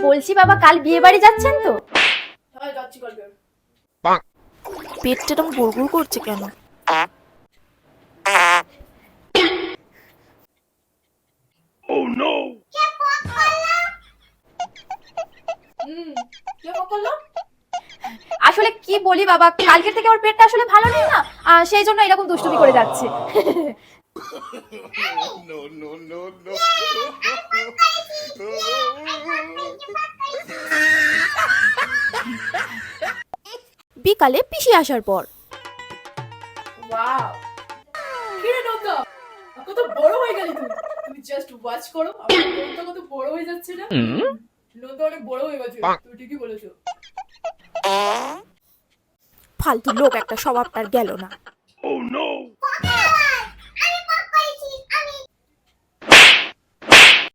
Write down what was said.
বলছি বাবা, কাল বিয়ে বাড়ি যাচ্ছেন তো? হ্যাঁ যাচ্ছি কালকে। পেটটা এরকম গুড়গুড় করছে কেন? কে ফোন করলো? আসলে কি বলি বাবা, কালকের থেকে ওর পেটটা আসলে ভালো নেই না, সেই জন্য এরকম দুষ্টুমি করে যাচ্ছে। বিকালে পিসি আসার পর ওয়াও, কি রে নৌকা, কত বড় হয়ে গেলি তুই। তুমি জাস্ট ওয়াচ করো, আমার নৌকা কত বড় হয়ে যাচ্ছে না। নৌকা অনেক বড় হয়ে গেছে, তুমি ঠিকই বলেছো। ফালতু লোক একটা, স্বভাবটার গেল না।